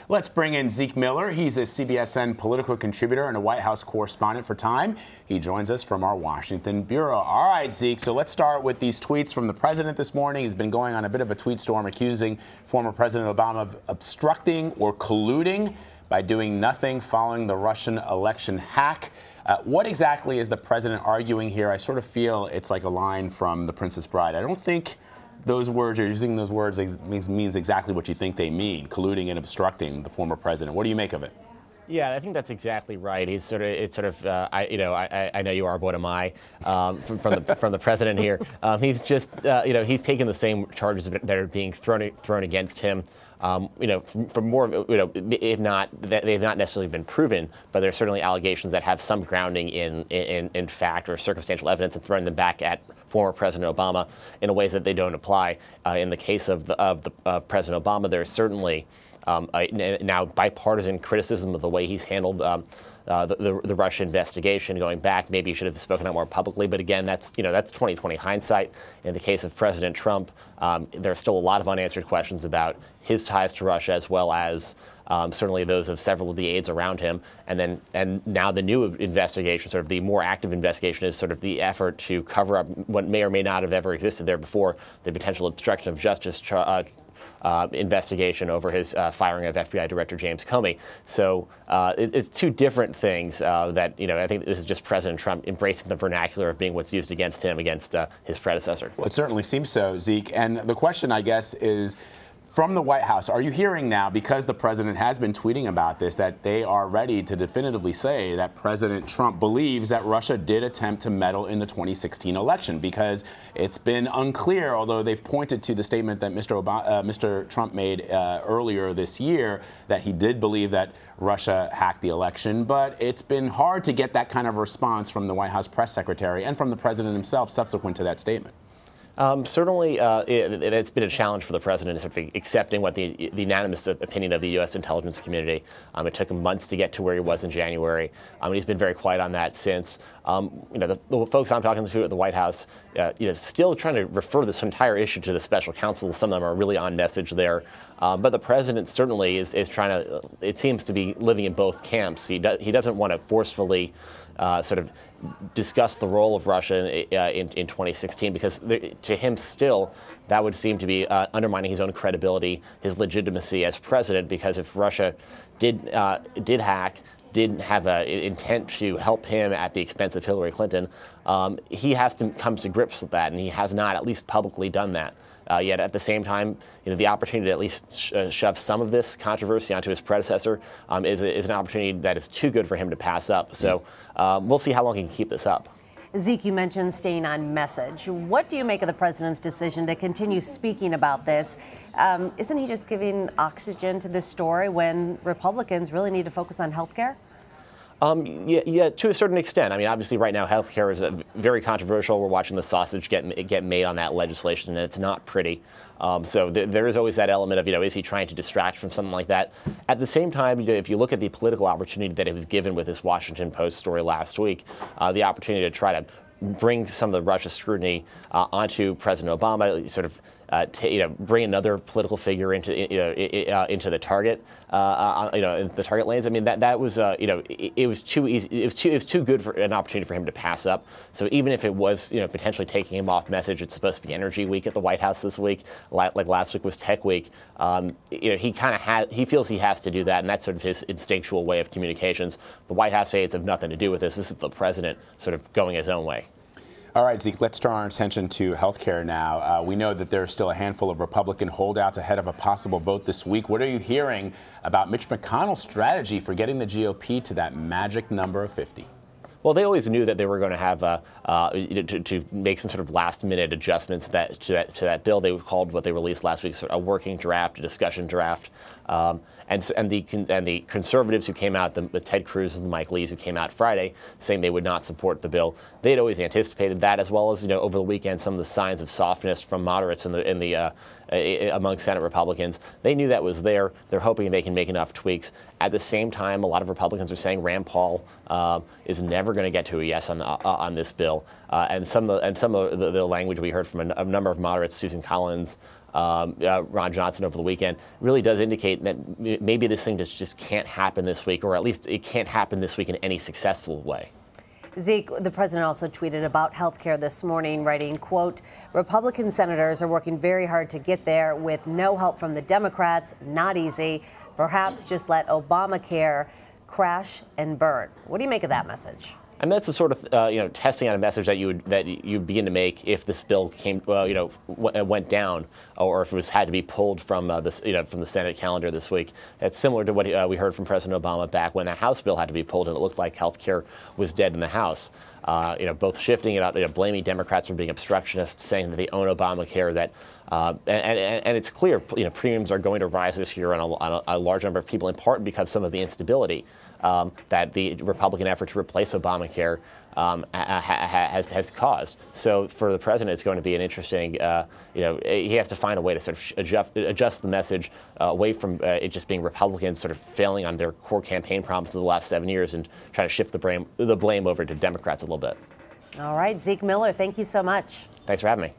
Let's bring in Zeke Miller. He's a CBSN political contributor and a White House correspondent for Time. He joins us from our Washington bureau. All right, Zeke, so let's start with these tweets from the president this morning. He's been going on a bit of a tweet storm accusing former President Obama of obstructing or colluding by doing nothing following the Russian election hack. What exactly is the president arguing here? I sort of feel it's like a line from The Princess Bride. I don't think those words, or using those words, means exactly what you think they mean, colluding and obstructing the former president. What do you make of it? Yeah, I think that's exactly right. I know you are, what am I, from the president here. He's just, he's taken the same charges that are being thrown against him. For more, if not, they've not necessarily been proven, but there's certainly allegations that have some grounding in fact or circumstantial evidence, and throwing them back at former President Obama in ways that they don't apply. In the case of President Obama, there's certainly now bipartisan criticism of the way he's handled the Russia investigation going back. Maybe he should have spoken out more publicly, but again, that's 2020 hindsight. In the case of President Trump, there's still a lot of unanswered questions about his ties to Russia, as well as certainly those of several of the aides around him. And now the new investigation, sort of the more active investigation, is sort of the effort to cover up what may or may not have ever existed there before, the potential obstruction of justice investigation over his firing of FBI Director James Comey. So it's two different things that, I think this is just President Trump embracing the vernacular of being what's used against him, against his predecessor. Well, it certainly seems so, Zeke. And the question, I guess, is, from the White House, are you hearing now, because the president has been tweeting about this, that they are ready to definitively say that President Trump believes that Russia did attempt to meddle in the 2016 election? Because it's been unclear, although they've pointed to the statement that Mr. Trump made earlier this year, that he did believe that Russia hacked the election. But it's been hard to get that kind of response from the White House press secretary and from the president himself subsequent to that statement. Certainly, it's been a challenge for the president, sort of accepting what the unanimous opinion of the U.S. intelligence community. It took him months to get to where he was in January. He's been very quiet on that since. The folks I'm talking to at the White House, still trying to refer this entire issue to the special counsel. Some of them are really on message there. But the president certainly is trying to, it seems to be living in both camps. He doesn't want to forcefully sort of discuss the role of Russia in 2016, because to him still that would seem to be undermining his own credibility, his legitimacy as president, because if Russia did hack, didn't have an intent to help him at the expense of Hillary Clinton, he has to come to grips with that, and he has not, at least publicly, done that. Yet at the same time, the opportunity to at least shove some of this controversy onto his predecessor is an opportunity that is too good for him to pass up. So we'll see how long he can keep this up. Zeke, you mentioned staying on message. What do you make of the president's decision to continue speaking about this? Isn't he just giving oxygen to this story when Republicans really need to focus on health care? Yeah, to a certain extent. I mean, obviously, right now, health care is very controversial. We're watching the sausage get made on that legislation, and it's not pretty. So there is always that element of, is he trying to distract from something like that? At the same time, if you look at the political opportunity that he was given with this Washington Post story last week, the opportunity to try to bring some of the Russia scrutiny onto President Obama, sort of bring another political figure into the target, the target lanes. I mean, that was it was too easy. It was too good for an opportunity for him to pass up. So even if it was potentially taking him off message, it's supposed to be Energy Week at the White House this week, like last week was Tech Week. He feels he has to do that, and that's sort of his instinctual way of communications. The White House say it's of nothing to do with this. This is the president sort of going his own way. All right, Zeke, let's turn our attention to health care now. We know that there are still a handful of Republican holdouts ahead of a possible vote this week. What are you hearing about Mitch McConnell's strategy for getting the GOP to that magic number of 50? Well, they always knew that they were going to have to make some sort of last-minute adjustments to that bill. They called what they released last week sort of a working draft, a discussion draft. And the conservatives who came out, the Ted Cruz and the Mike Lees who came out Friday, saying they would not support the bill. They had always anticipated that, as well as over the weekend some of the signs of softness from moderates among Senate Republicans. They knew that was there. They're hoping they can make enough tweaks. At the same time, a lot of Republicans are saying Rand Paul is never going to get to a yes on this bill. And some of the language we heard from a number of moderates, Susan Collins, Ron Johnson over the weekend, really does indicate that maybe this thing just can't happen this week, or at least it can't happen this week in any successful way. Zeke, the president also tweeted about health care this morning, writing, quote, Republican senators are working very hard to get there with no help from the Democrats. Not easy. Perhaps just let Obamacare crash and burn. What do you make of that message? And that's the sort of testing out a message that you begin to make if this bill went down, or if it had to be pulled from from the Senate calendar this week. It's similar to what we heard from President Obama back when the House bill had to be pulled and it looked like health care was dead in the House. Both shifting it out, blaming Democrats for being obstruconists, saying that they own Obamacare, that and it's clear, premiums are going to rise this year on a large number of people, in part because some of the instability that the Republican effort to replace Obamacare has caused. So for the president, it's going to be an interesting, he has to find a way to sort of adjust the message away from it just being Republicans sort of failing on their core campaign promises of the last 7 years and try to shift the blame over to Democrats a little bit. All right, Zeke Miller, thank you so much. Thanks for having me.